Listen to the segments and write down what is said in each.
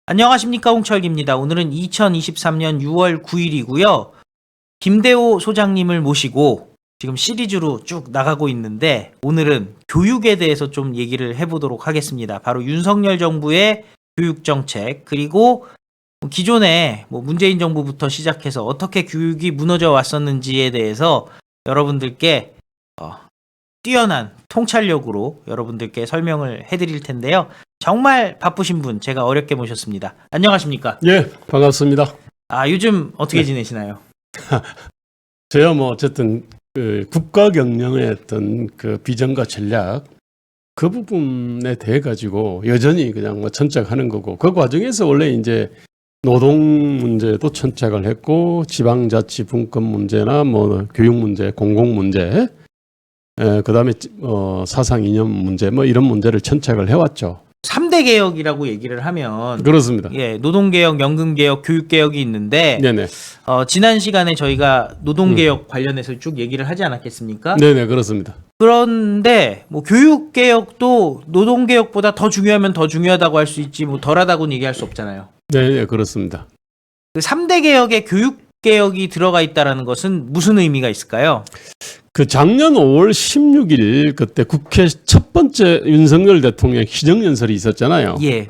안녕하십니까, 홍철기입니다. 오늘은 2023년 6월 9일이고요. 김대호 소장님을 모시고 지금 시리즈로 쭉 나가고 있는데 오늘은 교육에 대해서 좀 얘기를 해보도록 하겠습니다. 바로 윤석열 정부의 교육정책, 그리고 기존에 문재인 정부부터 시작해서 어떻게 교육이 무너져 왔었는지에 대해서 여러분들께 뛰어난 통찰력으로 여러분들께 설명을 해드릴 텐데요. 정말 바쁘신 분 제가 어렵게 모셨습니다. 안녕하십니까? 예, 반갑습니다. 요즘 어떻게 지내시나요? 제가 어쨌든 그 국가 경영의 어떤 그 비전과 전략 그 부분에 대해 가지고 여전히 그냥 천착하는 거고, 그 과정에서 원래 이제 노동 문제도 천착을 했고, 지방자치 분권 문제나 교육 문제, 공공 문제, 그다음에 사상 이념 문제 이런 문제를 천착을 해왔죠. 3대 개혁이라고 얘기를 하면 그렇습니다. 노동개혁, 연금개혁, 교육개혁이 있는데 네네. 지난 시간에 저희가 노동개혁 관련해서 쭉 얘기를 하지 않았겠습니까? 네네, 그렇습니다. 그런데 교육개혁도 노동개혁보다 더 중요하면 더 중요하다고 할 수 있지 덜하다고는 얘기할 수 없잖아요. 네, 그렇습니다. 그 3대 개혁에 교육개혁이 들어가 있다는 것은 무슨 의미가 있을까요? 그 작년 5월 16일 그때 국회 첫 번째 윤석열 대통령 기정연설이 있었잖아요. 예.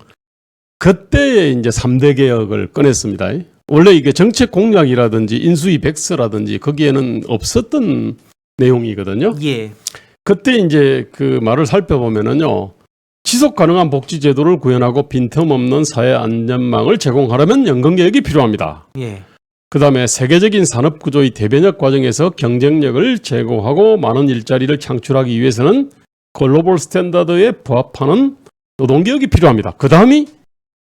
그때 이제 3대 개혁을 꺼냈습니다. 원래 이게 정책 공약이라든지 인수위 백서라든지 거기에는 없었던 내용이거든요. 예. 그때 이제 그 말을 살펴보면은요, 지속 가능한 복지 제도를 구현하고 빈틈없는 사회 안전망을 제공하려면 연금 개혁이 필요합니다. 예. 그 다음에 세계적인 산업구조의 대변혁 과정에서 경쟁력을 제고하고 많은 일자리를 창출하기 위해서는 글로벌 스탠다드에 부합하는 노동개혁이 필요합니다. 그 다음이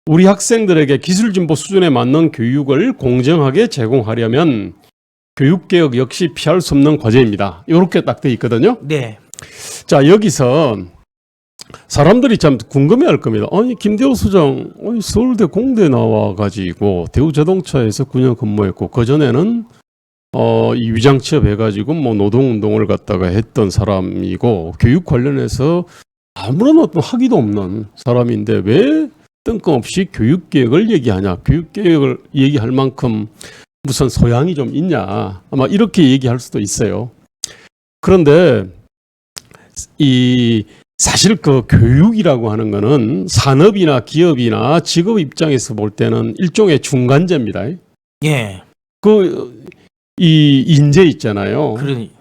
우리 학생들에게 기술진보 수준에 맞는 교육을 공정하게 제공하려면 교육개혁 역시 피할 수 없는 과제입니다. 이렇게 딱 돼 있거든요. 네. 자, 여기서 사람들이 참 궁금해할 겁니다. 아니, 김대호 소장, 서울대 공대 나와가지고 대우자동차에서 9년 근무했고, 그 전에는 이 위장 취업해가지고 노동운동을 갖다가 했던 사람이고, 교육 관련해서 아무런 어떤 학위도 없는 사람인데 왜 뜬금없이 교육개혁을 얘기하냐? 교육개혁을 얘기할 만큼 무슨 소양이 좀 있냐? 아마 이렇게 얘기할 수도 있어요. 그런데 사실 그 교육이라고 하는 거는 산업이나 기업이나 직업 입장에서 볼 때는 일종의 중간재입니다. 예. 이 인재 있잖아요. 그러니.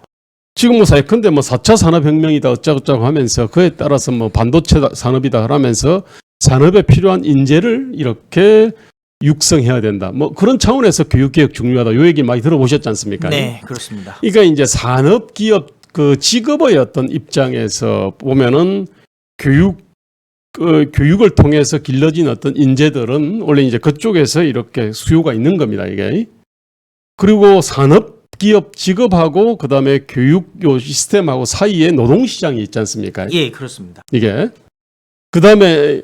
지금 예컨대 4차 산업혁명이다 어쩌고저쩌고 하면서 그에 따라서 반도체 산업이다 하면서 산업에 필요한 인재를 이렇게 육성해야 된다. 그런 차원에서 교육개혁 중요하다. 요 얘기 많이 들어보셨지 않습니까? 네, 그렇습니다. 그러니까 이제 산업, 기업, 그 직업의 어떤 입장에서 보면은 교육을 통해서 길러진 어떤 인재들은 원래 이제 그쪽에서 이렇게 수요가 있는 겁니다, 이게. 그리고 산업, 기업, 직업하고 그다음에 교육 요 시스템하고 사이에 노동시장이 있지 않습니까? 예, 그렇습니다. 이게. 그다음에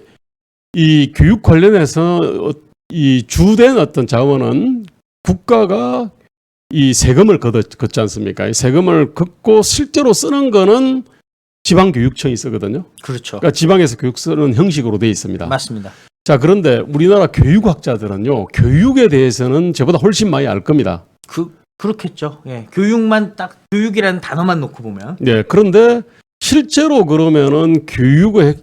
이 교육 관련해서 이 주된 어떤 자원은 국가가 이 세금을 걷지 않습니까? 이 세금을 걷고 실제로 쓰는 거는 지방교육청이 쓰거든요. 그렇죠. 그러니까 지방에서 교육 쓰는 형식으로 되어 있습니다. 맞습니다. 자, 그런데 우리나라 교육학자들은요, 교육에 대해서는 저보다 훨씬 많이 알 겁니다. 그렇겠죠. 예. 교육이라는 단어만 놓고 보면. 네, 그런데 실제로 그러면은 교육의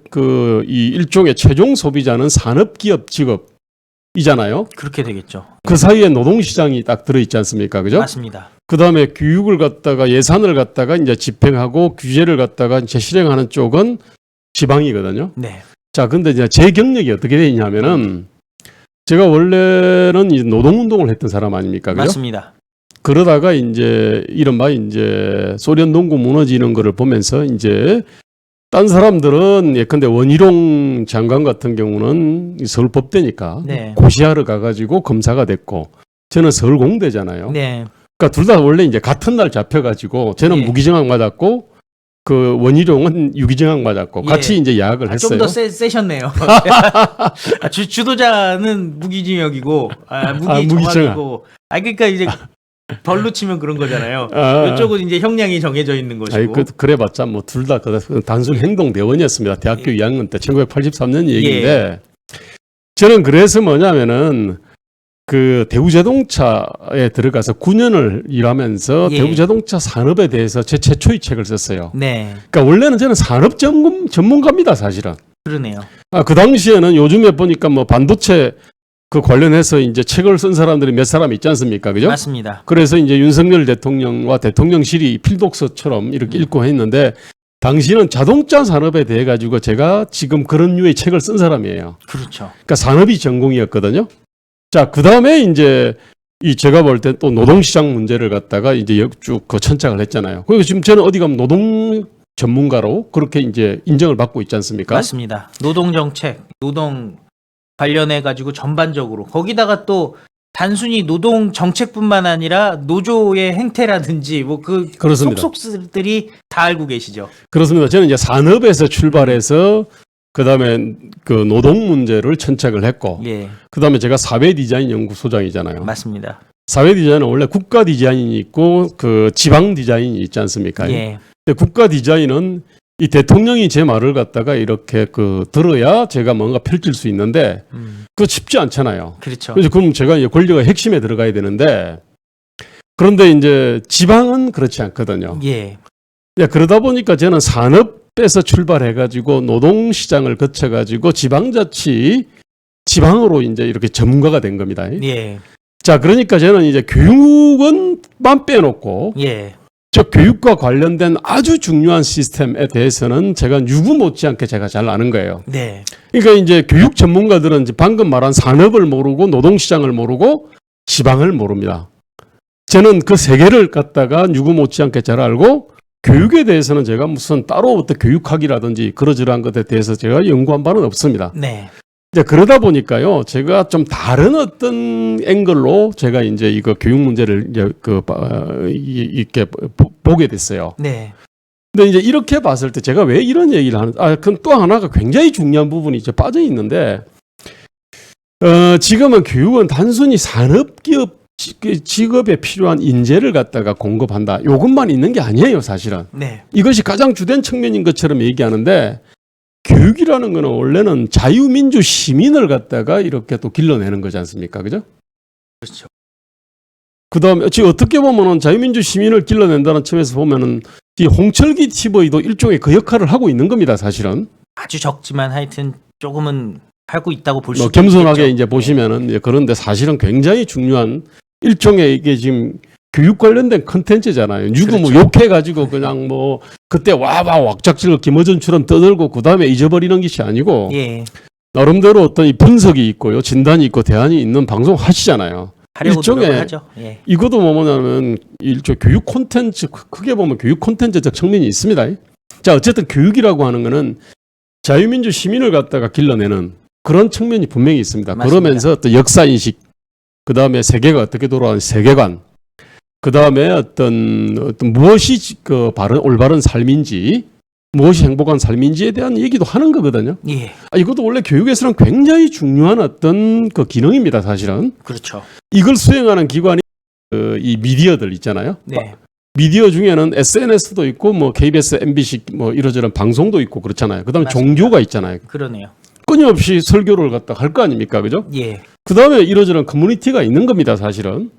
이 일종의 최종 소비자는 산업, 기업, 직업이잖아요. 그렇게 되겠죠. 그 사이에 노동시장이 딱 들어있지 않습니까? 그죠? 맞습니다. 그 다음에 교육을 갖다가 예산을 갖다가 이제 집행하고 규제를 갖다가 이제 실행하는 쪽은 지방이거든요. 네. 자, 근데 이제 제 경력이 어떻게 되어 있냐면은 제가 원래는 이제 노동운동을 했던 사람 아닙니까? 그죠? 맞습니다. 그러다가 이제 이른바 이제 소련 동구 무너지는 거를 보면서 이제 딴 사람들은 예컨대 원희룡 장관 같은 경우는 서울법대니까 네. 고시하러 가가지고 검사가 됐고, 저는 서울공대잖아요. 네. 그러니까 둘 다 원래 이제 같은 날 잡혀가지고 저는 예. 무기징역 맞았고 그 원희룡은 유기징역 맞았고 예. 같이 이제 야학을 했어요. 좀 더 세셨네요. 주도자는 무기징역이고 무기정이고. 그러니까 이제 벌로 치면 그런 거잖아요. 이쪽은 이제 형량이 정해져 있는 것이고. 그래봤자 둘 다 단순 행동 대원이었습니다. 대학교 예. 2학년 때 1983년 얘기인데, 저는 그래서 뭐냐면은 그 대우자동차에 들어가서 9년을 일하면서 예. 대우자동차 산업에 대해서 제 최초의 책을 썼어요. 네. 그러니까 원래는 저는 산업 전문가입니다, 사실은. 그러네요. 그 당시에는 요즘에 보니까 뭐 반도체 그 관련해서 이제 책을 쓴 사람들이 몇 사람 있지 않습니까? 그죠? 맞습니다. 그래서 이제 윤석열 대통령과 대통령실이 필독서처럼 이렇게 읽고 했는데 당시는 자동차 산업에 대해 가지고 제가 지금 그런 류의 책을 쓴 사람이에요. 그렇죠. 그러니까 산업이 전공이었거든요. 자, 그 다음에 이제 이 제가 볼 때 또 노동시장 문제를 갖다가 이제 쭉 그 천착을 했잖아요. 그리고 지금 저는 어디 가면 노동 전문가로 그렇게 이제 인정을 받고 있지 않습니까? 맞습니다. 노동 정책, 노동 관련해 가지고 전반적으로 거기다가 또 단순히 노동 정책뿐만 아니라 노조의 행태라든지 뭐 그 그렇습니다. 속속들이 다 알고 계시죠. 그렇습니다. 저는 이제 산업에서 출발해서 그다음에 그 노동 문제를 천착을 했고 예, 그다음에 제가 사회 디자인 연구소장이잖아요. 맞습니다. 사회 디자인은 원래 국가 디자인이 있고 그 지방 디자인이 있지 않습니까? 예, 근데 국가 디자인은 이 대통령이 제 말을 갖다가 이렇게 그 들어야 제가 뭔가 펼칠 수 있는데 그거 쉽지 않잖아요. 그렇죠. 그래서 그럼 제가 이제 권력의 핵심에 들어가야 되는데 그런데 이제 지방은 그렇지 않거든요. 예, 그러다 보니까 저는 산업에서 출발해가지고 노동시장을 거쳐가지고 지방으로 이제 이렇게 전문가가 된 겁니다. 예, 자, 그러니까 저는 이제 교육은만 빼놓고 예, 저 교육과 관련된 아주 중요한 시스템에 대해서는 제가 유구 못지않게 제가 잘 아는 거예요. 네, 그러니까 이제 교육 전문가들은 이제 방금 말한 산업을 모르고 노동시장을 모르고 지방을 모릅니다. 저는 그 세 개를 갖다가 유구 못지않게 잘 알고 교육에 대해서는 제가 무슨 따로 어떤 교육학이라든지 그러저러한 것에 대해서 제가 연구한 바는 없습니다. 네, 이제 그러다 보니까요, 제가 좀 다른 어떤 앵글로 제가 이제 이거 교육 문제를 이제 이렇게 보게 됐어요. 네, 근데 이제 이렇게 봤을 때 제가 왜 이런 얘기를 하는, 그건 또 하나가 굉장히 중요한 부분이 이제 빠져 있는데, 지금은 교육은 단순히 산업기업 직업에 필요한 인재를 갖다가 공급한다. 이것만 있는 게 아니에요, 사실은. 네, 이것이 가장 주된 측면인 것처럼 얘기하는데, 교육이라는 거는 원래는 자유민주 시민을 갖다가 이렇게 또 길러내는 거지 않습니까? 그죠? 그렇죠. 그 다음에, 지금 어떻게 보면은 자유민주 시민을 길러낸다는 점에서 보면은 이 홍철기 TV도 일종의 그 역할을 하고 있는 겁니다, 사실은. 아주 적지만 하여튼 조금은 하고 있다고 볼 수 뭐 있겠죠. 겸손하게 이제 보시면은 이제 그런데 사실은 굉장히 중요한 일종의 이게 지금 교육 관련된 컨텐츠잖아요. 누구 뭐 그렇죠. 욕해가지고 그냥 뭐 그때 와봐 왁작지를 김어준처럼 떠들고 그 다음에 잊어버리는 것이 아니고 예, 나름대로 어떤 이 분석이 있고요, 진단이 있고 대안이 있는 방송 하시잖아요. 하려고 일종의 노력을 하죠. 예, 이것도 뭐냐면 일종 교육 콘텐츠 크게 보면 교육 콘텐츠적 측면이 있습니다. 자, 어쨌든 교육이라고 하는 거는 자유민주 시민을 갖다가 길러내는 그런 측면이 분명히 있습니다. 맞습니다. 그러면서 또 역사 인식, 그 다음에 세계가 어떻게 돌아가는 세계관, 그 다음에 어떤 무엇이 그 올바른 삶인지, 무엇이 행복한 삶인지에 대한 얘기도 하는 거거든요. 예, 이것도 원래 교육에서는 굉장히 중요한 어떤 그 기능입니다, 사실은. 그렇죠. 이걸 수행하는 기관이 이 미디어들 있잖아요. 네, 미디어 중에는 SNS도 있고 뭐 KBS, MBC 뭐 이러저런 방송도 있고 그렇잖아요. 그다음에 맞습니다. 종교가 있잖아요. 그러네요. 끊임없이 설교를 갖다 할 거 아닙니까, 그죠? 예, 그다음에 이러저런 커뮤니티가 있는 겁니다, 사실은.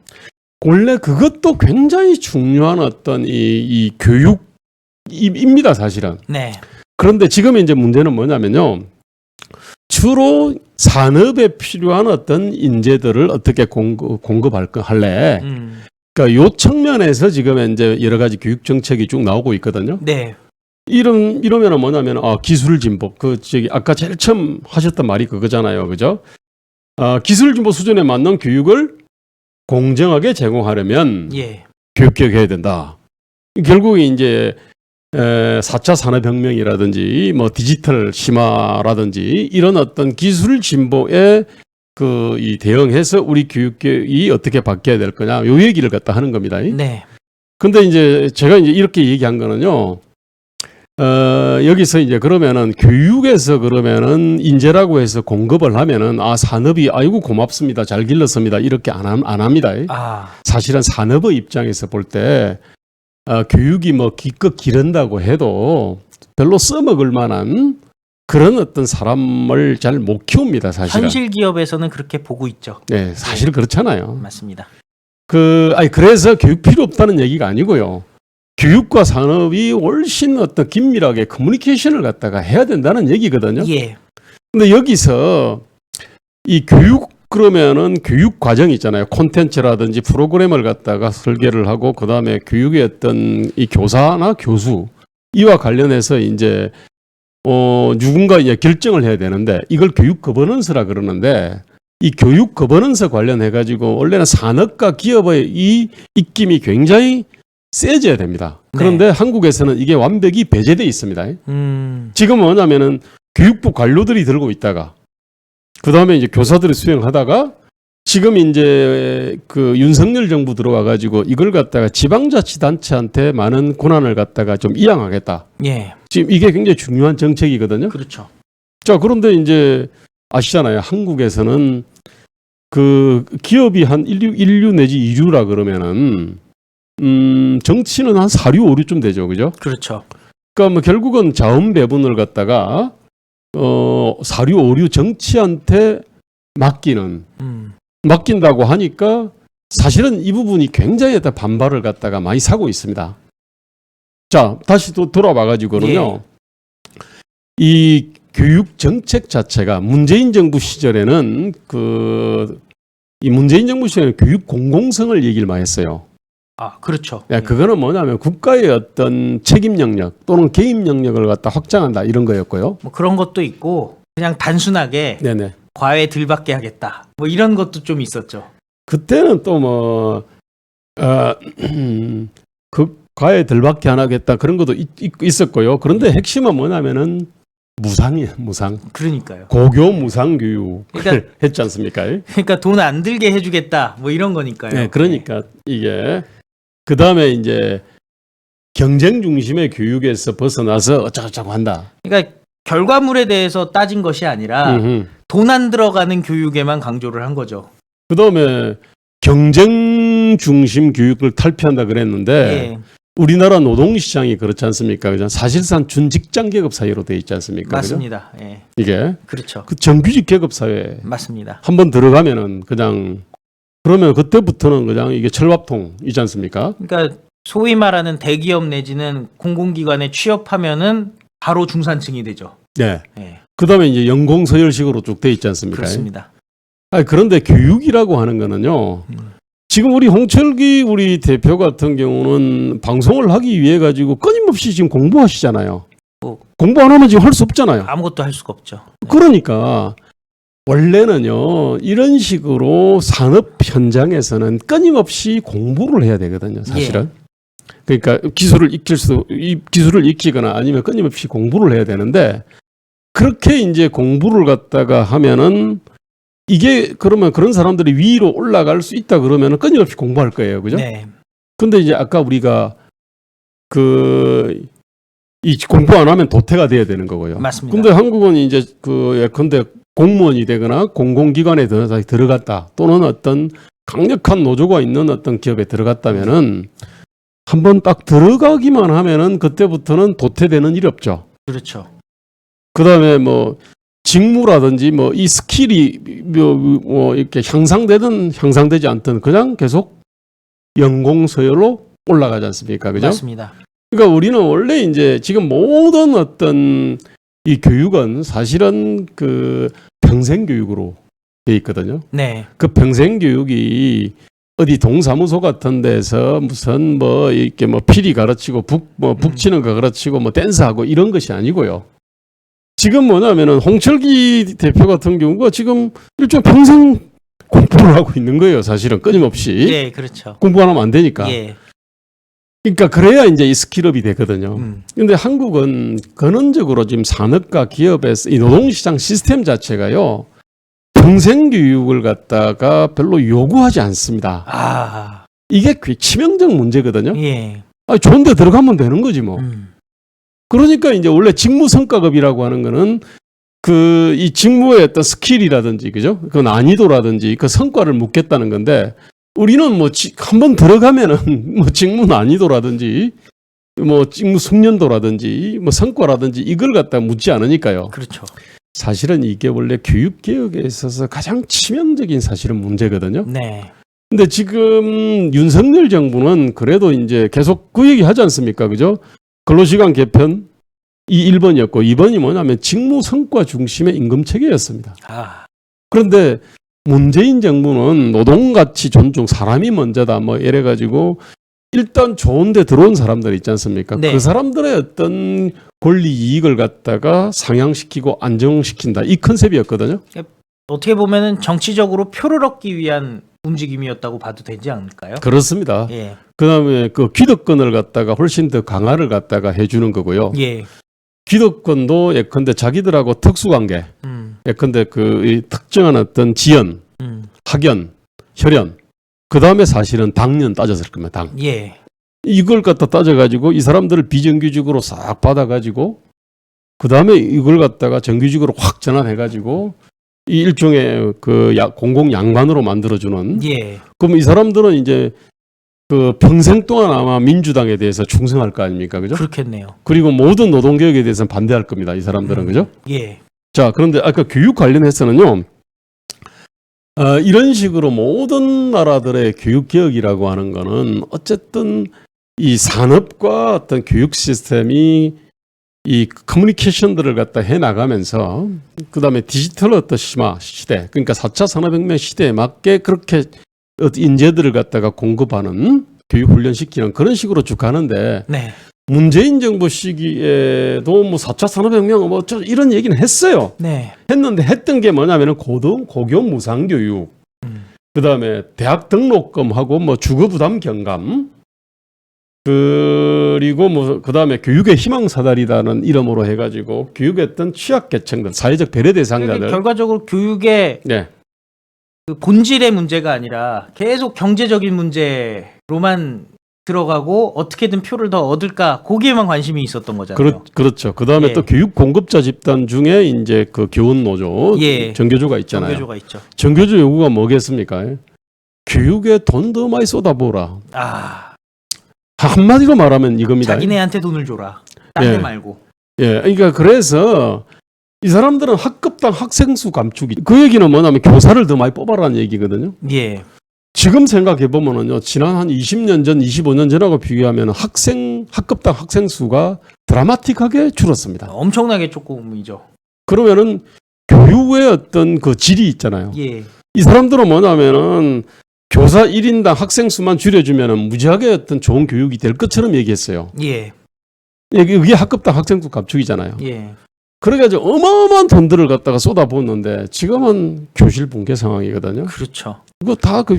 원래 그것도 굉장히 중요한 어떤 이 교육입니다, 사실은. 네, 그런데 지금 이제 문제는 뭐냐면요. 주로 산업에 필요한 어떤 인재들을 어떻게 할래? 그러니까 요 측면에서 지금 이제 여러 가지 교육 정책이 쭉 나오고 있거든요. 네, 이러면은 뭐냐면 기술 진보 아까 제일 처음 하셨던 말이 그거잖아요, 그죠? 기술 진보 수준에 맞는 교육을 공정하게 제공하려면 예, 교육개혁해야 된다. 결국에 이제 4차 산업혁명이라든지 뭐 디지털 심화라든지 이런 어떤 기술 진보에 이 대응해서 우리 교육이 어떻게 바뀌어야 될 거냐 요 얘기를 갖다 하는 겁니다. 네, 근데 이제 제가 이제 이렇게 얘기한 거는요. 여기서 이제 그러면은 교육에서 그러면은 인재라고 해서 공급을 하면은 산업이 아이고 고맙습니다. 잘 길렀습니다. 이렇게 안 합니다. 사실은 산업의 입장에서 볼 때 교육이 뭐 기껏 기른다고 해도 별로 써먹을 만한 그런 어떤 사람을 잘 못 키웁니다, 사실은. 현실 기업에서는 그렇게 보고 있죠. 네, 사실 그렇잖아요. 맞습니다. 그래서 교육 필요 없다는 얘기가 아니고요. 교육과 산업이 훨씬 어떤 긴밀하게 커뮤니케이션을 갖다가 해야 된다는 얘기거든요. 예. 근데 여기서 이 교육 그러면은 교육 과정이 있잖아요. 콘텐츠라든지 프로그램을 갖다가 설계를 하고 그다음에 교육의 어떤 이 교사나 교수 이와 관련해서 이제 누군가 이제 결정을 해야 되는데 이걸 교육 거버넌스라 그러는데 이 교육 거버넌스 관련해 가지고 원래는 산업과 기업의 이 입김이 굉장히 세져야 됩니다. 그런데 한국에서는 이게 완벽히 배제돼 있습니다. 지금 뭐냐면은 교육부 관료들이 들고 있다가 그 다음에 이제 교사들이 수행하다가 지금 이제 그 윤석열 정부 들어와 가지고 이걸 갖다가 지방자치단체한테 많은 권한을 갖다가 좀 이양하겠다. 예. 지금 이게 굉장히 중요한 정책이거든요. 그렇죠. 자, 그런데 이제 아시잖아요. 한국에서는 그 기업이 한 1류 내지 2류라 그러면은 정치는 한 4류, 5류쯤 되죠. 그죠? 그렇죠. 그러니까 뭐 결국은 자원 배분을 갖다가 4류, 5류 정치한테 맡긴다고 하니까 사실은 이 부분이 굉장히 반발을 갖다가 많이 사고 있습니다. 자, 다시 또 돌아와 가지고는요. 이 교육 정책 자체가 문재인 정부 시절에는 이 문재인 정부 시절에는 교육 공공성을 얘기를 많이 했어요. 아, 그렇죠. 그거는 뭐냐면 국가의 어떤 책임 영역 또는 개입 영역을 갖다 확장한다 이런 거였고요. 뭐 그런 것도 있고 그냥 단순하게 네네. 과외 덜 받게 하겠다. 뭐 이런 것도 좀 있었죠. 그때는 또 그 과외 덜 받게 안 하겠다 그런 것도 있었고요. 그런데 핵심은 뭐냐면은 무상이에요, 무상. 그러니까요. 고교 무상 교육을 그러니까- 했지 않습니까? 그러니까 돈 안 들게 해주겠다. 뭐 이런 거니까요. 네, 그러니까 이게 그 다음에 이제 경쟁 중심의 교육에서 벗어나서 어쩌고저쩌고 한다. 그러니까 결과물에 대해서 따진 것이 아니라 돈 안 들어가는 교육에만 강조를 한 거죠. 그 다음에 경쟁 중심 교육을 탈피한다 그랬는데 예, 우리나라 노동시장이 그렇지 않습니까? 그죠? 사실상 준직장 계급 사회로 돼 있지 않습니까? 그죠? 맞습니다. 예, 이게 그렇죠. 그 정규직 계급 사회 맞습니다. 한번 들어가면은 그냥 그러면 그때부터는 그냥 이게 철밥통이지 않습니까? 그러니까 소위 말하는 대기업 내지는 공공기관에 취업하면은 바로 중산층이 되죠. 네. 예, 그 다음에 이제 연공 서열식으로 쭉 돼 있지 않습니까? 그렇습니다. 그런데 교육이라고 하는 거는요. 지금 우리 홍철기 우리 대표 같은 경우는 방송을 하기 위해 가지고 끊임없이 지금 공부하시잖아요. 공부 안 하면 지금 할 수 없잖아요. 아무것도 할 수가 없죠. 그러니까 원래는요 이런 식으로 산업 현장에서는 끊임없이 공부를 해야 되거든요. 사실은. 그러니까 기술을 익히거나 아니면 끊임없이 공부를 해야 되는데 그렇게 이제 공부를 갖다가 하면은 이게 그러면 그런 사람들이 위로 올라갈 수 있다 그러면은 끊임없이 공부할 거예요. 그죠? 네. 근데 이제 아까 우리가 이 공부 안 하면 도태가 돼야 되는 거고요. 맞습니다. 근데 한국은 이제 예컨대 공무원이 되거나 공공기관에 들어갔다 또는 어떤 강력한 노조가 있는 어떤 기업에 들어갔다면은 한번 딱 들어가기만 하면은 그때부터는 도태되는 일이 없죠. 그렇죠. 그다음에 뭐 직무라든지 뭐 이 스킬이 뭐 이렇게 향상되든 향상되지 않든 그냥 계속 연공서열로 올라가지 않습니까? 그죠? 맞습니다. 그러니까 우리는 원래 이제 지금 모든 어떤 이 교육은 사실은 그 평생 교육으로 돼 있거든요. 네. 그 평생 교육이 어디 동사무소 같은 데서 무슨 뭐 이렇게 뭐 피리 가르치고 북치는 거 가르치고 뭐 댄스하고 이런 것이 아니고요. 지금 뭐냐면은 홍철기 대표 같은 경우가 지금 일종 평생 공부를 하고 있는 거예요. 사실은 끊임없이. 예, 그렇죠. 공부 안 하면 안 되니까. 예. 그러니까 그래야 이제 이 스킬업이 되거든요. 근데 한국은 근원적으로 지금 산업과 기업에서 이 노동시장 시스템 자체가요. 평생 교육을 갖다가 별로 요구하지 않습니다. 아, 이게 꽤 치명적 문제거든요. 예. 좋은 데 들어가면 되는 거지 뭐. 그러니까 이제 원래 직무 성과급이라고 하는 거는 이 직무의 어떤 스킬이라든지 그죠? 그 난이도라든지 그 성과를 묻겠다는 건데 우리는 뭐 한번 들어가면은 뭐 직무 난이도라든지 뭐 직무 숙련도라든지 뭐 성과라든지 이걸 갖다 묻지 않으니까요. 그렇죠. 사실은 이게 원래 교육 개혁에 있어서 가장 치명적인 사실은 문제거든요. 네. 근데 지금 윤석열 정부는 그래도 이제 계속 그 얘기 하지 않습니까? 그죠? 근로시간 개편 이 1번이었고 2번이 뭐냐면 직무 성과 중심의 임금 체계였습니다. 아, 그런데 문재인 정부는 노동가치 존중, 사람이 먼저다 뭐 이래 가지고 일단 좋은 데 들어온 사람들 있지 않습니까? 네. 그 사람들의 어떤 권리 이익을 갖다가 상향시키고 안정시킨다. 이 컨셉이었거든요. 어떻게 보면은 정치적으로 표를 얻기 위한 움직임이었다고 봐도 되지 않을까요? 그렇습니다. 예. 그다음에 그 기득권을 갖다가 훨씬 더 강화를 갖다가 해주는 거고요. 예. 기득권도 예컨대 자기들하고 특수관계, 예컨대 이 특정한 어떤 지연, 학연, 혈연, 그 다음에 사실은 당연 따졌을 겁니다. 당. 예. 이걸 갖다 따져가지고 이 사람들을 비정규직으로 싹 받아가지고 그 다음에 이걸 갖다가 정규직으로 확 전환해가지고 이 일종의 그 공공 양반으로 만들어주는. 예. 그럼 이 사람들은 이제 그 평생 동안 아마 민주당에 대해서 충성할 거 아닙니까, 그죠? 그렇겠네요. 그리고 모든 노동개혁에 대해서는 반대할 겁니다, 이 사람들은, 그죠? 예. 자, 그런데 아까 교육 관련해서는요, 이런 식으로 모든 나라들의 교육개혁이라고 하는 거는 어쨌든 이 산업과 어떤 교육 시스템이 이 커뮤니케이션들을 갖다 해 나가면서 그 다음에 디지털 어떤 시대, 그러니까 4차 산업혁명 시대에 맞게 그렇게 인재들을 갖다가 공급하는 교육 훈련시키는 그런 식으로 쭉 가는데 네. 문재인 정부 시기에도 뭐 4차 산업혁명 뭐 이런 얘기는 했어요. 네. 했는데 했던 게 뭐냐면은 고교 무상교육, 그 다음에 대학 등록금하고 뭐 주거부담 경감, 그리고 뭐 그 다음에 교육의 희망사다리라는 이름으로 해가지고 교육의 어떤 취약계층들, 사회적 배려 대상자들. 결과적으로 교육의 네. 그 본질의 문제가 아니라 계속 경제적인 문제로만 들어가고 어떻게든 표를 더 얻을까 거기에만 관심이 있었던 거잖아요. 그렇죠. 그 다음에 예. 또 교육 공급자 집단 중에 이제 그 교원 노조, 예. 정교조가 있잖아요. 정교조가 있죠. 정교조 요구가 뭐겠습니까? 교육에 돈 더 많이 쏟아부어라. 아, 한마디로 말하면 이겁니다. 자기네한테 돈을 줘라. 딴 데 예. 말고. 예, 그러니까 그래서 이 사람들은 학급당 학생수 감축이, 그 얘기는 뭐냐면 교사를 더 많이 뽑아라는 얘기거든요. 예. 지금 생각해 보면은요, 지난 한 20년 전, 25년 전하고 비교하면 학급당 학생 수가 드라마틱하게 줄었습니다. 엄청나게 조금이죠. 그러면은 교육의 어떤 그 질이 있잖아요. 예. 이 사람들은 뭐냐면은 교사 1인당 학생 수만 줄여주면은 무지하게 어떤 좋은 교육이 될 것처럼 얘기했어요. 예. 이게 학급당 학생 수 감축이잖아요. 예. 그래가지고 어마어마한 돈들을 갖다가 쏟아부었는데 지금은 교실 붕괴 상황이거든요. 그렇죠. 이거 다 그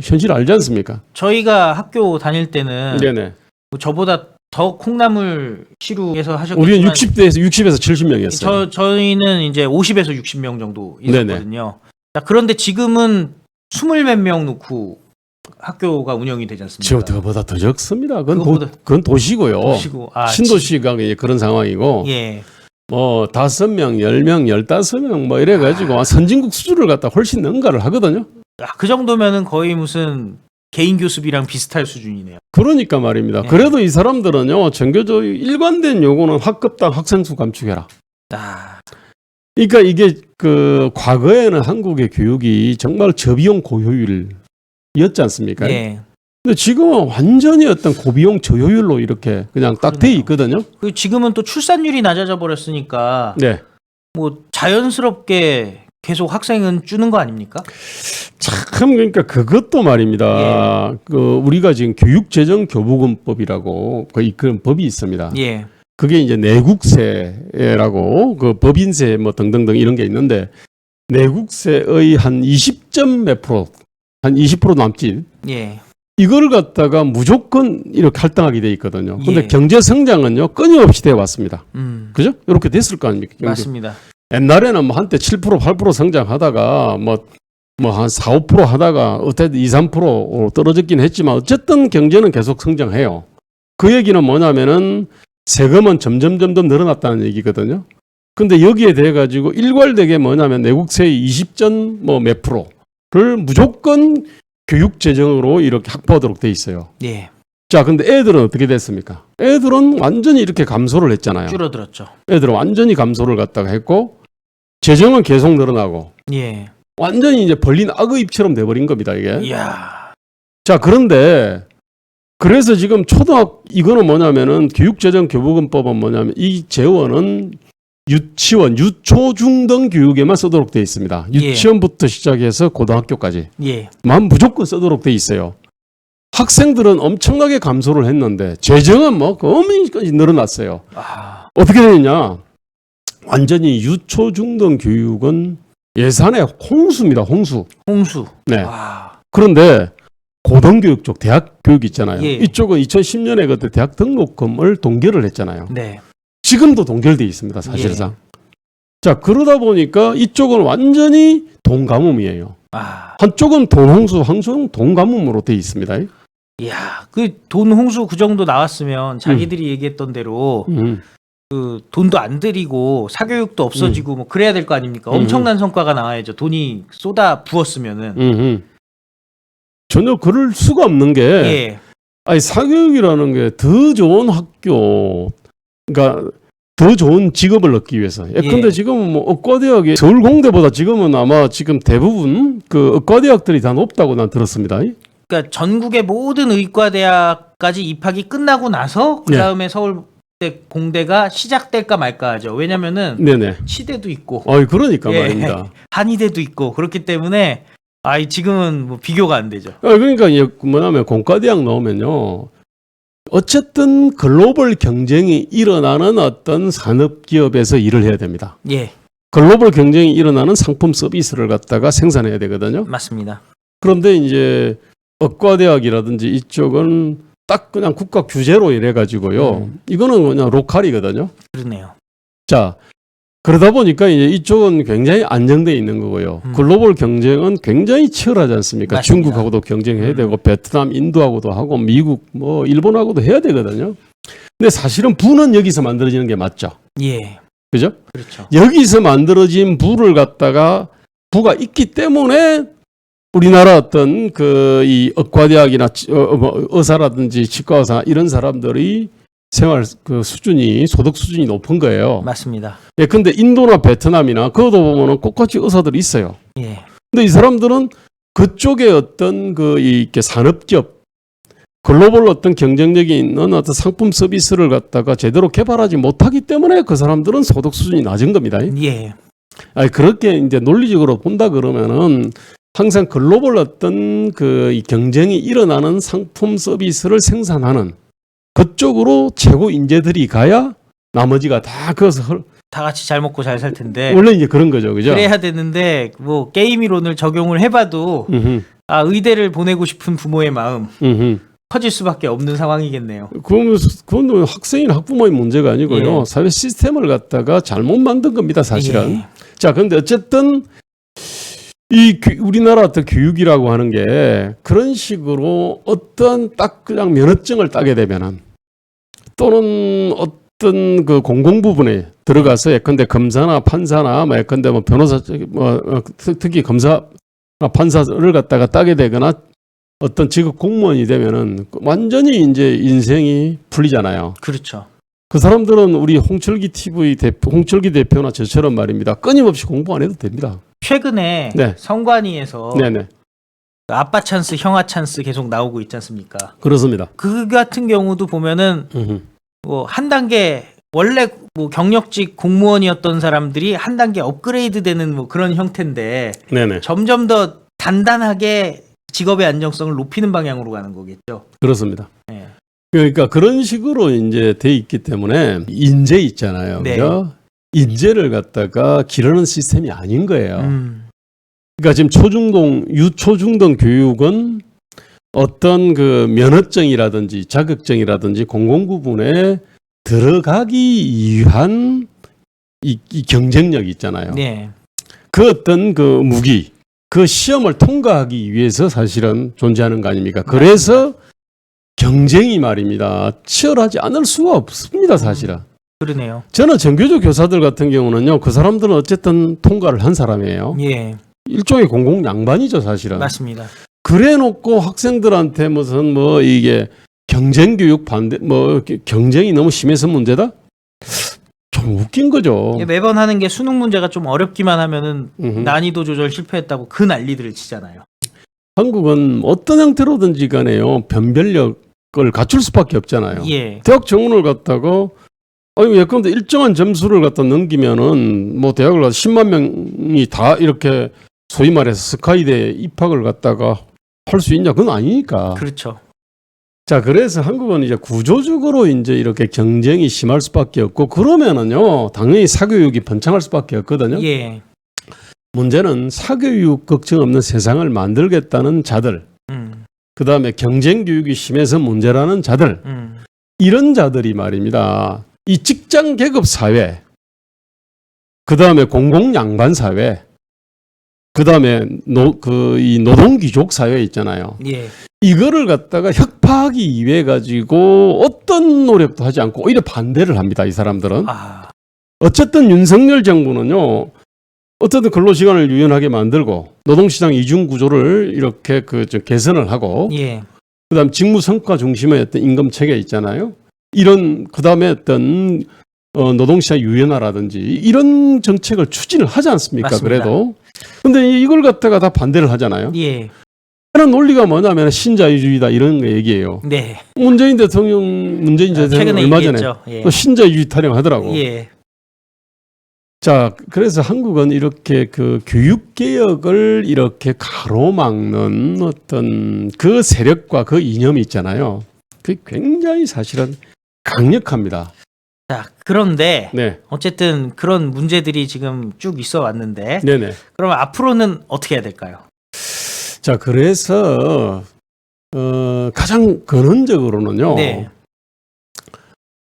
현실 알지 않습니까? 저희가 학교 다닐 때는 네네. 뭐 저보다 더 콩나물 시루에서 하셨겠지만 우리는 60에서 70명이었어요. 저희는 이제 50에서 60명 정도 있었거든요. 자, 그런데 지금은 20몇 명 놓고 학교가 운영이 되지 않습니까? 저보다 더 적습니다. 그건, 그것보다- 그건 도시고요. 도시고, 신도시가 이제 그런 상황이고, 예. 뭐 5명, 10명, 15명 뭐 이래가지고 선진국 수준을 갖다 훨씬 능가를 하거든요. 아, 그 정도면은 거의 무슨 개인 교습이랑 비슷할 수준이네요. 그러니까 말입니다. 네. 그래도 이 사람들은요, 전교조 일관된 요구는 학급당 학생수 감축해라. 아, 그러니까 이게 그 과거에는 한국의 교육이 정말 저비용 고효율이었지 않습니까? 예. 근데 지금은 완전히 어떤 고비용 저효율로 이렇게 그냥 딱 돼 그러네요. 있거든요. 그 지금은 또 출산율이 낮아져 버렸으니까 네. 뭐 자연스럽게 계속 학생은 주는 거 아닙니까? 참 그러니까 그것도 말입니다. 그 우리가 지금 교육재정교부금법이라고 그런 법이 있습니다. 예. 그게 이제 내국세라고 그 법인세 뭐 등등등 이런 게 있는데 내국세의 한 20점 몇 프로, 한 20% 남짓 예. 이걸 갖다가 무조건 이렇게 할당하게 돼 있거든요. 근데 예. 경제 성장은요 끊임없이 돼 왔습니다. 그죠? 이렇게 됐을 거 아닙니까? 경제. 맞습니다. 옛날에는 뭐 한때 7% 8% 성장하다가 뭐 한 4, 5% 하다가 어쨌든 2, 3% 떨어졌긴 했지만 어쨌든 경제는 계속 성장해요. 그 얘기는 뭐냐면은 세금은 점점 늘어났다는 얘기거든요. 근데 여기에 대해 가지고 일괄되게 뭐냐면 내국세의 20전 뭐 몇 프로를 무조건 교육 재정으로 이렇게 확보하도록 돼 있어요. 예. 자, 근데 애들은 어떻게 됐습니까? 애들은 완전히 이렇게 감소를 했잖아요. 줄어들었죠. 애들은 완전히 감소를 갖다가 했고 재정은 계속 늘어나고 예. 완전히 이제 벌린 악의 입처럼 돼버린 겁니다, 이게. 이야. 자, 그런데 그래서 지금 이거는 뭐냐면은 교육재정교부금법은 뭐냐면 이 재원은 유치원, 유초중등 교육에만 쓰도록 돼 있습니다. 예. 유치원부터 시작해서 고등학교까지. 예. 무조건 쓰도록 돼 있어요. 학생들은 엄청나게 감소를 했는데 재정은 뭐 어마어마하게 늘어났어요. 아. 어떻게 되느냐? 완전히 유초중등 교육은 예산의 홍수입니다. 홍수. 홍수. 네. 와. 그런데 고등교육 쪽 대학 교육 있잖아요. 예. 이쪽은 2010년에 그때 대학 등록금을 동결을 했잖아요. 네. 지금도 동결돼 있습니다. 사실상. 자, 그러다 보니까 이쪽은 완전히 돈 가뭄이에요. 아. 한쪽은 돈 홍수, 한쪽은 돈 가뭄으로 돼 있습니다. 이야. 그 돈 홍수 그 정도 나왔으면 자기들이 얘기했던 대로 그 돈도 안 들이고 사교육도 없어지고 뭐 그래야 될 거 아닙니까? 엄청난 성과가 나와야죠. 돈이 쏟아 부었으면은. 전혀 그럴 수가 없는 게 예. 아니 사교육이라는 게 더 좋은 학교, 그러니까 더 좋은 직업을 얻기 위해서. 근데 예. 지금은 뭐 의과대학이 서울공대보다 지금은 아마 지금 대부분 그 의과대학들이 다 높다고 난 들었습니다. 그러니까 전국의 모든 의과대학까지 입학이 끝나고 나서 그 다음에 서울대 공대가 시작될까 말까 하죠. 왜냐면은 네네. 치대도 있고, 그러니까 예. 말입니다. 한의대도 있고 그렇기 때문에 지금은 뭐 비교가 안 되죠. 그러니까 이제 뭐냐면 공과대학 나오면요. 어쨌든 글로벌 경쟁이 일어나는 어떤 산업기업에서 일을 해야 됩니다. 예, 글로벌 경쟁이 일어나는 상품 서비스를 갖다가 생산해야 되거든요. 맞습니다. 그런데 이제 의과대학이라든지 이쪽은 딱 그냥 국가 규제로 이래가지고요. 이거는 그냥 로컬이거든요. 그러네요. 자, 그러다 보니까 이제 이쪽은 굉장히 안정돼 있는 거고요. 글로벌 경쟁은 굉장히 치열하지 않습니까? 맞습니다. 중국하고도 경쟁해야 되고 베트남, 인도하고도 하고 미국, 뭐 일본하고도 해야 되거든요. 근데 사실은 부는 여기서 만들어지는 게 맞죠. 예, 그죠? 그렇죠. 여기서 만들어진 부를 갖다가 부가 있기 때문에 우리나라 어떤 그 이 의과대학이나 의사라든지 치과의사 이런 사람들이 생활 그 수준이 소득 수준이 높은 거예요. 맞습니다. 근데 인도나 베트남이나 그것도 보면은 똑같이 의사들이 있어요. 예, 근데 이 사람들은 그쪽에 어떤 그 이렇게 산업기업 글로벌 어떤 경쟁력이 있는 어떤 상품 서비스를 갖다가 제대로 개발하지 못하기 때문에 그 사람들은 소득 수준이 낮은 겁니다. 예, 그렇게 이제 논리적으로 본다 그러면은 항상 글로벌 어떤 그 이 경쟁이 일어나는 상품 서비스를 생산하는 그쪽으로 최고 인재들이 가야 나머지가 다 그것을 다 같이 잘 먹고 잘 살 텐데 원래 이제 그런 거죠, 그죠? 그래야 되는데 뭐 게임 이론을 적용을 해봐도 의대를 보내고 싶은 부모의 마음 커질 수밖에 없는 상황이겠네요. 그건 학생이나 학부모의 문제가 아니고요. 예. 사회 시스템을 갖다가 잘못 만든 겁니다, 사실은. 예. 자, 그런데 어쨌든 우리나라 어떤 교육이라고 하는 게 그런 식으로 어떤 딱 그냥 면허증을 따게 되면은 또는 어떤 그 공공 부분에 들어가서 예컨대 검사나 판사나 뭐 예컨대 뭐 변호사 특히 검사나 판사를 갖다가 따게 되거나 어떤 직업 공무원이 되면은 완전히 이제 인생이 풀리잖아요. 그렇죠. 그 사람들은 우리 홍철기 대표나 저처럼 말입니다. 끊임없이 공부 안 해도 됩니다. 최근에 네. 성관위에서 네네. 아빠 찬스, 형아 찬스 계속 나오고 있지 않습니까? 그렇습니다. 그 같은 경우도 보면은 뭐 한 단계 원래 뭐 경력직 공무원이었던 사람들이 한 단계 업그레이드 되는 뭐 그런 형태인데 네네. 점점 더 단단하게 직업의 안정성을 높이는 방향으로 가는 거겠죠. 그렇습니다. 네. 그러니까 그런 식으로 이제 돼 있기 때문에 인재 있잖아요. 네. 그죠? 인재를 갖다가 기르는 시스템이 아닌 거예요. 그러니까 지금 유초중등 교육은 어떤 그 면허증이라든지 자격증이라든지 공공부문에 들어가기 위한 이 경쟁력 있잖아요. 네. 그 어떤 그 무기, 그 시험을 통과하기 위해서 사실은 존재하는 거 아닙니까? 그래서 경쟁이 말입니다. 치열하지 않을 수가 없습니다, 사실은. 그러네요. 저는 정교조 교사들 같은 경우는요, 그 사람들은 어쨌든 통과를 한 사람이에요. 예. 일종의 공공 양반이죠, 사실은. 맞습니다. 그래 놓고 학생들한테 무슨 뭐 이게 경쟁 교육 반대 뭐 경쟁이 너무 심해서 문제다? 좀 웃긴 거죠. 매번 하는 게 수능 문제가 좀 어렵기만 하면은 음흠. 난이도 조절 실패했다고 그 난리들을 치잖아요. 한국은 어떤 형태로든지 간에요. 변별력을 갖출 수밖에 없잖아요. 예. 대학 정원을 갔다가 아니 예컨대 일정한 점수를 갖다 넘기면은 뭐 대학을 가서 10만 명이 다 이렇게 소위 말해서 스카이대 입학을 갖다가 할 수 있냐? 그건 아니니까. 그렇죠. 자, 그래서 한국은 이제 구조적으로 이제 이렇게 경쟁이 심할 수밖에 없고 그러면은요, 당연히 사교육이 번창할 수밖에 없거든요. 예. 문제는 사교육 걱정 없는 세상을 만들겠다는 자들, 그 다음에 경쟁 교육이 심해서 문제라는 자들, 이런 자들이 말입니다. 이 직장 계급 사회, 그 다음에 공공 양반 사회, 그 다음에 이 노동 귀족 사회 있잖아요. 예. 이거를 갖다가 혁파하기 위해 가지고 어떤 노력도 하지 않고 오히려 반대를 합니다. 이 사람들은. 아. 어쨌든 윤석열 정부는요. 어쨌든 근로시간을 유연하게 만들고 노동시장 이중구조를 이렇게 좀 개선을 하고 예. 그다음 직무 성과 중심의 어떤 임금 체계 있잖아요. 이런 그다음에 어떤 노동시장 유연화라든지 이런 정책을 추진을 하지 않습니까? 맞습니다. 그래도. 근데 이걸 갖다가 다 반대를 하잖아요. 예. 하는 논리가 뭐냐면 신자유주의다 이런 얘기예요. 네. 문재인 대통령 최근에 얼마 전에 얘기했죠. 예. 또 신자유주의 타령하더라고. 예. 자, 그래서 한국은 이렇게 그 교육 개혁을 이렇게 가로막는 어떤 그 세력과 그 이념이 있잖아요. 그게 굉장히 사실은 강력합니다. 자, 그런데 네, 어쨌든 그런 문제들이 지금 쭉 있어 왔는데 네네. 그러면 앞으로는 어떻게 해야 될까요? 자, 그래서 가장 근원적으로는요. 네.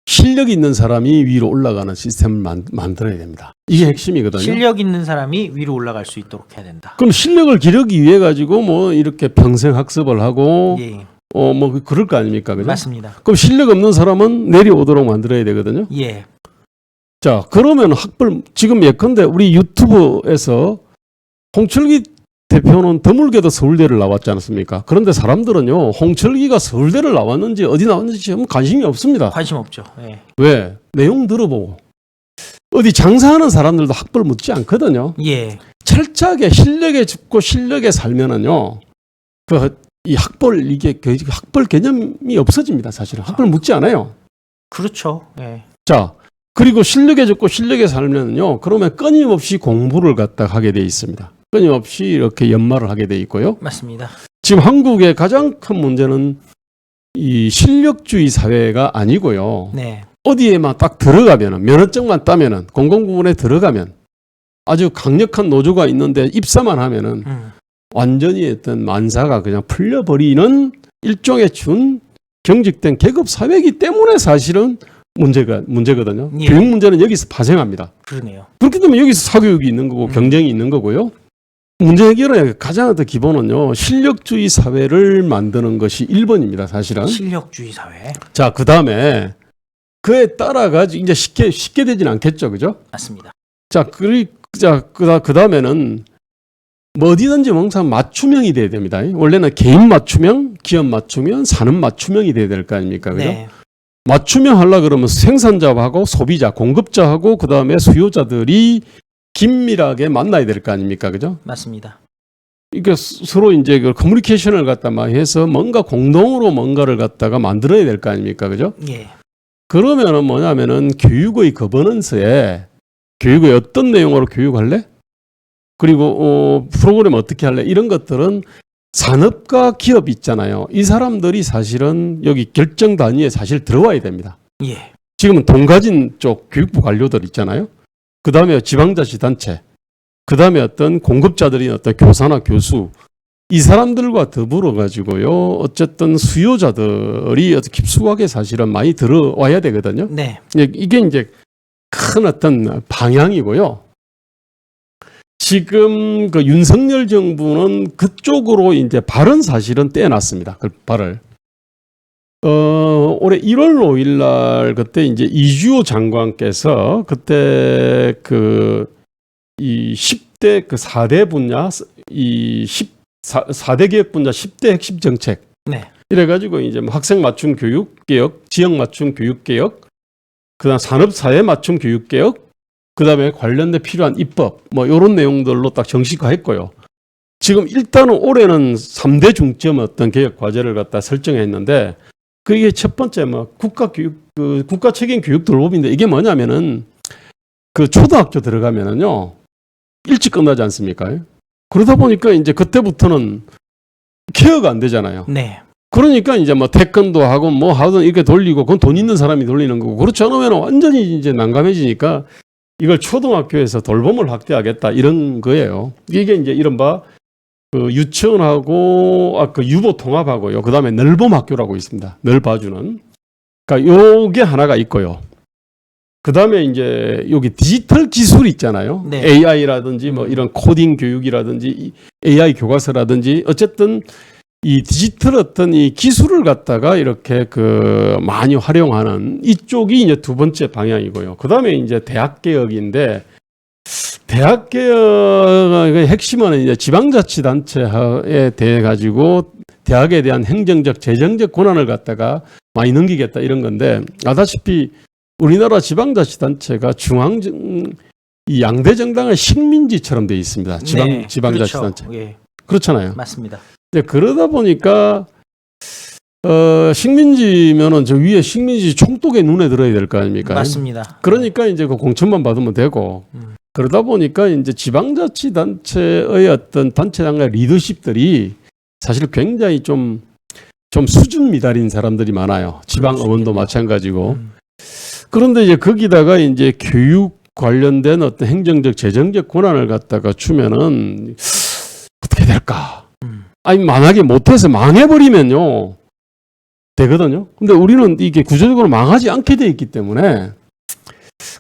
실력 있는 사람이 위로 올라가는 시스템을 만들어야 됩니다. 이게 핵심이거든요. 실력 있는 사람이 위로 올라갈 수 있도록 해야 된다. 그럼 실력을 기르기 위해 가지고 뭐 이렇게 평생 학습을 하고 예. 뭐 그럴 거 아닙니까? 그죠? 맞습니다. 그럼 실력 없는 사람은 내려오도록 만들어야 되거든요. 예. 자, 그러면 지금 예컨대 우리 유튜브에서 홍철기 대표는 드물게도 서울대를 나왔지 않습니까? 그런데 사람들은요, 홍철기가 서울대를 나왔는지 어디 나왔는지 아무 관심이 없습니다. 관심 없죠. 예. 왜? 내용 들어보고. 어디 장사하는 사람들도 학벌 묻지 않거든요. 예. 철저하게 실력에 죽고 실력에 살면은요, 이 학벌, 학벌 개념이 없어집니다, 사실은. 학벌 묻지 않아요. 그렇죠. 예. 자, 그리고 실력에 죽고 실력에 살면은요, 그러면 끊임없이 공부를 갖다 하게 돼 있습니다. 끊임없이 이렇게 연말을 하게 돼 있고요. 맞습니다. 지금 한국의 가장 큰 문제는 이 실력주의 사회가 아니고요. 네. 어디에만 딱 들어가면은, 면허증만 따면은, 공공부문에 들어가면 아주 강력한 노조가 있는데 입사만 하면은 완전히 어떤 만사가 그냥 풀려버리는 일종의 경직된 계급 사회이기 때문에 사실은 문제거든요. 예. 교육 문제는 여기서 발생합니다. 그러네요. 그렇기 때문에 여기서 사교육이 있는 거고 경쟁이 있는 거고요. 문제 해결의 가장 어떤 기본은요. 실력주의 사회를 만드는 것이 1번입니다. 사실은. 실력주의 사회. 자, 그다음에 그에 따라 가지고 이제 쉽게 되진 않겠죠. 그죠? 맞습니다. 자, 그다음에는 뭐 어디든지 항상 맞춤형이 돼야 됩니다. 원래는 개인 맞춤형, 기업 맞춤형, 산업 맞춤형이 돼야 될 거 아닙니까? 그죠? 네. 맞춤형 하려 그러면 생산자하고 소비자, 공급자하고 그다음에 수요자들이 긴밀하게 만나야 될 거 아닙니까? 그죠? 맞습니다. 이게 서로 이제 그 커뮤니케이션을 갖다 많이 해서 뭔가 공동으로 뭔가를 갖다가 만들어야 될 거 아닙니까? 그죠? 예. 그러면은 뭐냐면은 교육의 거버넌스에 교육의 어떤 내용으로 교육할래? 그리고 프로그램 어떻게 할래? 이런 것들은 산업과 기업 있잖아요. 이 사람들이 사실은 여기 결정 단위에 사실 들어와야 됩니다. 예. 지금은 돈 가진 쪽 교육부 관료들 있잖아요. 그 다음에 지방자치단체, 그 다음에 어떤 공급자들이 어떤 교사나 교수, 이 사람들과 더불어 가지고요. 어쨌든 수요자들이 어떤 깊숙하게 사실은 많이 들어와야 되거든요. 네. 이게 이제 큰 어떤 방향이고요. 지금 그 윤석열 정부는 그쪽으로 이제 발은 사실은 떼놨습니다. 그 발을. 올해 1월 5일 날 그때 이제 이주호 장관께서 그때 이 10대 그 4대 분야, 이 4대 기획 분야 10대 핵심 정책. 네. 이래가지고 이제 뭐 학생 맞춤 교육 개혁, 지역 맞춤 교육 개혁, 그다음 산업 사회 맞춤 교육 개혁, 그다음에 관련된 필요한 입법 뭐 이런 내용들로 딱 정식화했고요. 지금 일단은 올해는 3대 중점 어떤 개혁 과제를 갖다 설정했는데 그게 첫 번째 뭐 국가 교육 그 국가 책임 교육 돌봄인데 이게 뭐냐면은 그 초등학교 들어가면은요 일찍 끝나지 않습니까? 그러다 보니까 이제 그때부터는 케어가 안 되잖아요. 네. 그러니까 이제 뭐 태권도 하고 뭐 하든 이렇게 돌리고 그건 돈 있는 사람이 돌리는 거고 그렇지 않으면 완전히 이제 난감해지니까 이걸 초등학교에서 돌봄을 확대하겠다 이런 거예요. 이게 이제 이른바 그 유치원하고 그 유보 통합하고요. 그다음에 늘봄 학교라고 있습니다. 늘 봐주는. 그러니까 요게 하나가 있고요. 그다음에 이제 여기 디지털 기술 있잖아요. 네. AI라든지 뭐 이런 코딩 교육이라든지 AI 교과서라든지 어쨌든 이 디지털 어떤 이 기술을 갖다가 이렇게 그 많이 활용하는 이쪽이 이제 두 번째 방향이고요. 그다음에 이제 대학 개혁인데 대학 개혁의 핵심은 이제 지방자치단체에 대해 가지고 대학에 대한 행정적 재정적 권한을 갖다가 많이 넘기겠다 이런 건데 아다시피 우리나라 지방자치단체가 이 양대 정당의 식민지처럼 되어 있습니다. 지방자치단체. 그렇죠. 예. 그렇잖아요. 맞습니다. 네, 그러다 보니까 식민지면은 저 위에 식민지 총독의 눈에 들어야 될 거 아닙니까? 맞습니다. 그러니까 이제 그 공천만 받으면 되고 그러다 보니까 이제 지방자치단체의 어떤 단체장의 리더십들이 사실 굉장히 좀 수준 미달인 사람들이 많아요. 지방 의원도 마찬가지고. 그런데 이제 거기다가 이제 교육 관련된 어떤 행정적 재정적 권한을 갖다가 주면은 어떻게 될까? 아니 만약에 못해서 망해버리면요 되거든요. 근데 우리는 이게 구조적으로 망하지 않게 돼 있기 때문에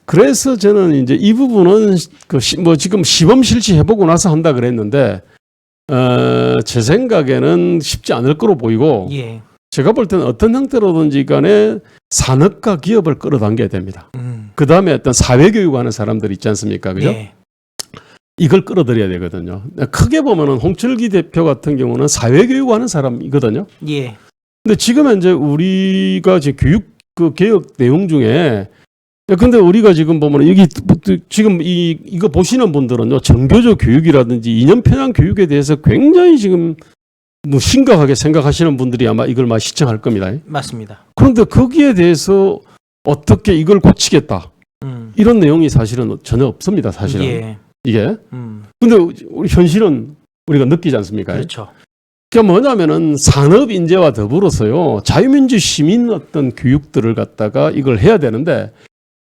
그래서 저는 이제 이 부분은 뭐 지금 시범 실시해보고 나서 한다 그랬는데 제 생각에는 쉽지 않을 거로 보이고 예. 제가 볼 때는 어떤 형태로든지 간에 산업과 기업을 끌어당겨야 됩니다. 그 다음에 어떤 사회교육하는 사람들 있지 않습니까? 그죠? 예. 이걸 끌어들여야 되거든요. 크게 보면은 홍철기 대표 같은 경우는 사회교육하는 사람이거든요. 예. 근데 지금 현재 우리가 지금 교육 그 개혁 내용 중에 근데 우리가 지금 보면 여기 지금 이거 보시는 분들은요 정교조 교육이라든지 이념 편향 교육에 대해서 굉장히 지금 뭐 심각하게 생각하시는 분들이 아마 이걸 막 시청할 겁니다. 맞습니다. 그런데 거기에 대해서 어떻게 이걸 고치겠다 이런 내용이 사실은 전혀 없습니다. 사실은 예. 이게. 근데 우리 현실은 우리가 느끼지 않습니까? 그렇죠. 그러니까 뭐냐면은 산업 인재와 더불어서요 자유민주 시민 어떤 교육들을 갖다가 이걸 해야 되는데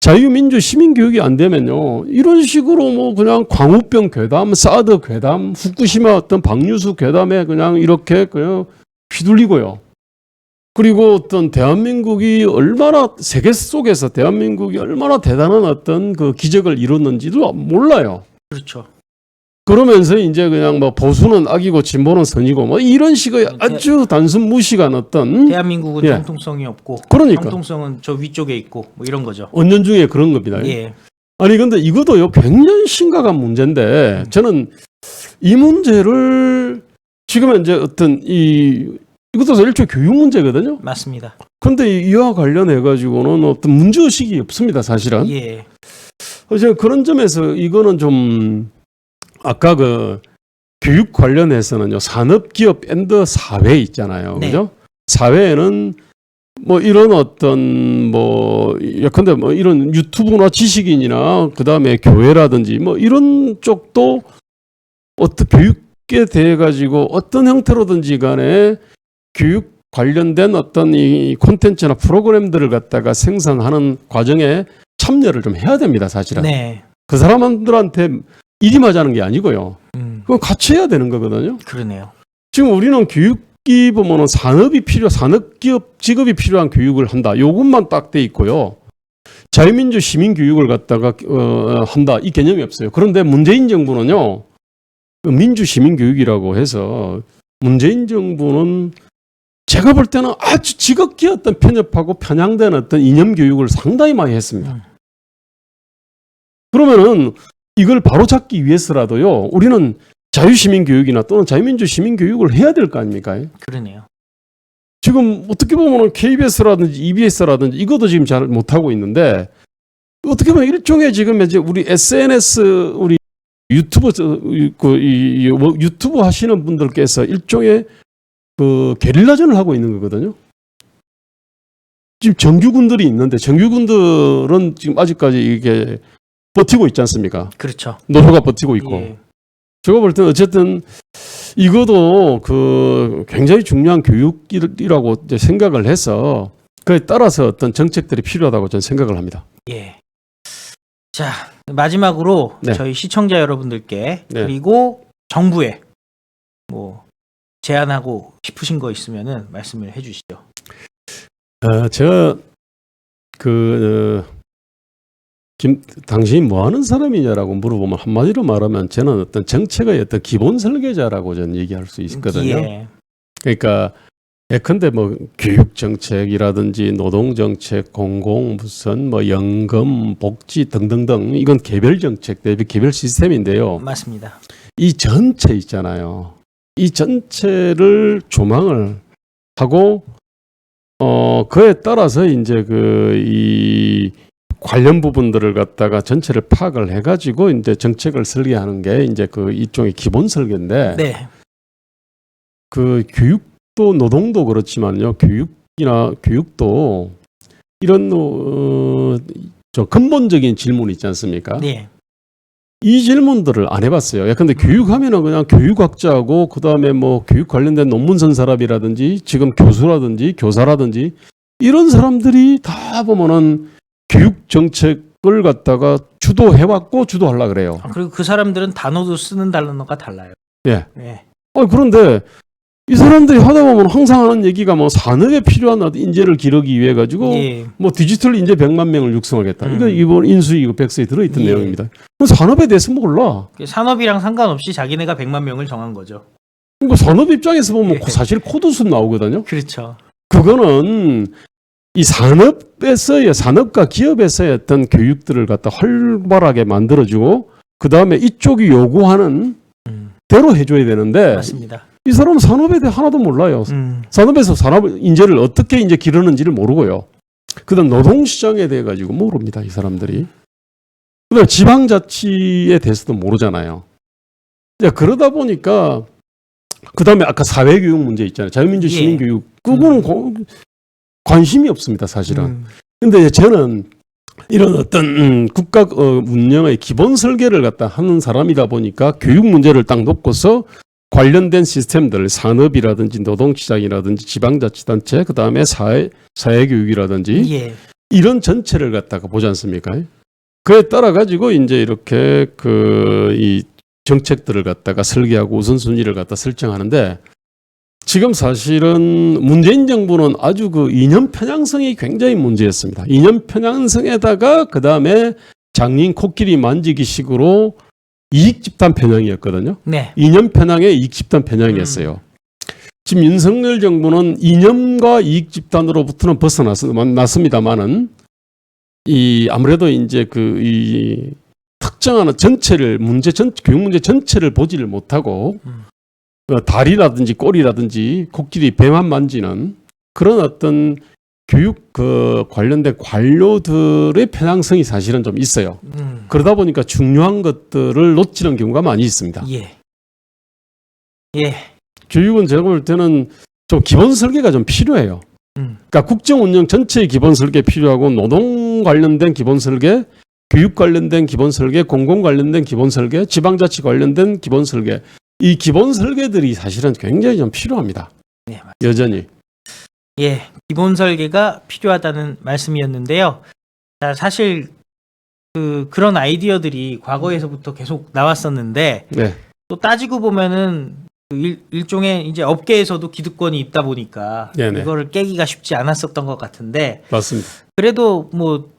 자유민주 시민 교육이 안 되면요 이런 식으로 뭐 그냥 광우병 괴담, 사드 괴담, 후쿠시마 어떤 방류수 괴담에 그냥 이렇게 그냥 휘둘리고요. 그리고 어떤 대한민국이 얼마나 세계 속에서 대한민국이 얼마나 대단한 어떤 그 기적을 이뤘는지도 몰라요. 그렇죠. 그러면서 이제 그냥 뭐 보수는 악이고 진보는 선이고 뭐 이런 식의 아주 단순 무식한 어떤 대한민국은 예. 정통성이 없고 그러니까 정통성은 저 위쪽에 있고 뭐 이런 거죠. 언년 중에 그런 겁니다. 예. 아니 근데 이것도요 굉장히 심각한 문제인데 저는 이 문제를 지금 현재 어떤 이것도 일종의 교육 문제거든요. 맞습니다. 근데 이와 관련해 가지고는 어떤 문제의식이 없습니다. 사실은. 예. 그래서 그런 점에서 이거는 좀 아까 그 교육 관련해서는요 산업 기업 앤드 사회 있잖아요. 네. 그죠? 사회에는 뭐 이런 어떤 뭐 예컨대 뭐 이런 유튜브나 지식인이나 그다음에 교회라든지 뭐 이런 쪽도 어떤 교육에 대해 가지고 어떤 형태로든지 간에 교육 관련된 어떤 이 콘텐츠나 프로그램들을 갖다가 생산하는 과정에 참여를 좀 해야 됩니다. 사실은. 네. 그 사람들한테 일임하자는 게 아니고요. 그건 같이 해야 되는 거거든요. 그러네요. 지금 우리는 교육이 보면은 산업기업 직업이 필요한 교육을 한다. 요것만 딱 돼 있고요. 자유민주 시민교육을 갖다가 한다. 이 개념이 없어요. 그런데 문재인 정부는요. 민주시민교육이라고 해서 문재인 정부는 제가 볼 때는 아주 지극히 어떤 편협하고 편향된 어떤 이념교육을 상당히 많이 했습니다. 그러면은 이걸 바로잡기 위해서라도요. 우리는 자유시민교육이나 또는 자유민주 시민교육을 해야 될 거 아닙니까? 그러네요. 지금 어떻게 보면 KBS라든지 EBS라든지 이것도 지금 잘 못하고 있는데 어떻게 보면 일종의 지금 이제 우리 SNS 우리 유튜버 유튜브 하시는 분들께서 일종의 그 게릴라전을 하고 있는 거거든요. 지금 정규군들이 있는데 정규군들은 지금 아직까지 이게 버티고 있지 않습니까? 그렇죠. 노조가 버티고 있고. 예. 제가 볼 때는 어쨌든 이것도 그 굉장히 중요한 교육이라고 이제 생각을 해서 그에 따라서 어떤 정책들이 필요하다고 저는 생각을 합니다. 예. 자, 마지막으로 네. 저희 시청자 여러분들께 네. 그리고 정부에 뭐 제안하고 싶으신 거 있으면은 말씀을 해주시죠. 제가 당신이 뭐 하는 사람이냐라고 물어보면 한마디로 말하면 저는 어떤 정책의 어떤 기본 설계자라고 저는 얘기할 수 있거든요. 예. 그러니까 예컨대 뭐 교육 정책이라든지 노동 정책, 공공 무슨 뭐 연금, 복지 등등등 이건 개별 정책 대비 개별 시스템인데요. 맞습니다. 이 전체 있잖아요. 이 전체를 조망을 하고 그에 따라서 이제 이 관련 부분들을 갖다가 전체를 파악을 해가지고 이제 정책을 설계하는 게 이제 그 일종의 기본 설계인데 네. 그 교육도 노동도 그렇지만요. 교육도 이런 저 근본적인 질문이 있지 않습니까? 네. 이 질문들을 안 해봤어요. 예컨대 교육하면은 그냥 교육학자하고 그 다음에 뭐 교육 관련된 논문선 사람이라든지 지금 교수라든지 교사라든지 이런 사람들이 다 보면은 교육 정책을 갖다가 주도해왔고 주도하려 그래요. 그리고 그 사람들은 단어도 쓰는 단어가 달라요. 예. 네. 그런데 이 사람들이 하다 보면 항상 하는 얘기가 뭐 산업에 필요한 어떤 인재를 기르기 위해 가지고 예. 뭐 디지털 인재 100만 명을 육성하겠다. 이거 이번 인수위 이거 백서에 들어있던 예. 내용입니다. 산업에 대해서 몰라. 산업이랑 상관없이 자기네가 100만 명을 정한 거죠. 그러니까 산업 입장에서 보면 예. 사실 코드수 나오거든요. 그렇죠. 그거는 이 산업과 기업에서의 어떤 교육들을 갖다 활발하게 만들어주고 그 다음에 이쪽이 요구하는 대로 해줘야 되는데 맞습니다. 이 사람은 산업에 대해 하나도 몰라요. 산업에서 산업 인재를 어떻게 이제 기르는지를 모르고요. 그다음 노동시장에 대해 가지고 모릅니다. 이 사람들이. 그다음 지방자치에 대해서도 모르잖아요. 그러다 보니까 그다음에 아까 사회교육 문제 있잖아요. 자유민주 시민교육 그거는 관심이 없습니다. 사실은. 근데 저는 이런 어떤 국가 운영의 기본 설계를 갖다 하는 사람이다 보니까 교육 문제를 딱 놓고서 관련된 시스템들, 산업이라든지 노동시장이라든지 지방자치단체, 그 다음에 사회교육이라든지 예. 이런 전체를 갖다가 보지 않습니까? 그에 따라 가지고 이제 이렇게 이 정책들을 갖다가 설계하고 우선순위를 갖다 설정하는데 지금 사실은 문재인 정부는 아주 그 이념 편향성이 굉장히 문제였습니다. 이념 편향성에다가 그 다음에 장인 코끼리 만지기 식으로 이익 집단 편향이었거든요. 네. 이념 편향의 이익 집단 편향이었어요. 지금 윤석열 정부는 이념과 이익 집단으로부터는 벗어났습니다만은 아무래도 이제 이 특정하는 전체를 교육 문제 전체를 보지를 못하고 다리라든지 꼬리라든지 코끼리 배만 만지는 그런 어떤 교육 관련된 관료들의 편향성이 사실은 좀 있어요. 그러다 보니까 중요한 것들을 놓치는 경우가 많이 있습니다. 예. 예. 교육은 제가 볼 때는 좀 기본 설계가 좀 필요해요. 그러니까 국정 운영 전체의 기본 설계 필요하고 노동 관련된 기본 설계, 교육 관련된 기본 설계, 공공 관련된 기본 설계, 지방자치 관련된 기본 설계. 이 기본 설계들이 사실은 굉장히 좀 필요합니다. 네, 맞습니다. 여전히. 예, 기본 설계가 필요하다는 말씀이었는데요. 자, 사실 그런 아이디어들이 과거에서부터 계속 나왔었는데 네. 또 따지고 보면은 일종의 이제 업계에서도 기득권이 있다 보니까 네네. 이거를 깨기가 쉽지 않았었던 것 같은데 맞습니다. 그래도 뭐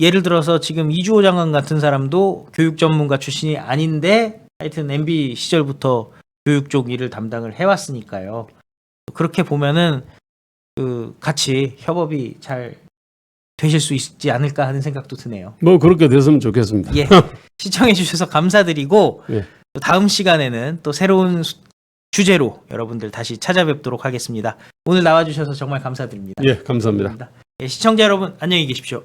예를 들어서 지금 이주호 장관 같은 사람도 교육 전문가 출신이 아닌데 하여튼 MB 시절부터 교육 쪽 일을 담당을 해왔으니까요. 그렇게 보면은 같이 협업이 잘 되실 수 있지 않을까 하는 생각도 드네요. 뭐 그렇게 됐으면 좋겠습니다. 예, 시청해 주셔서 감사드리고 예. 또 다음 시간에는 또 새로운 주제로 여러분들 다시 찾아뵙도록 하겠습니다. 오늘 나와주셔서 정말 감사드립니다. 예, 감사합니다. 예, 시청자 여러분 안녕히 계십시오.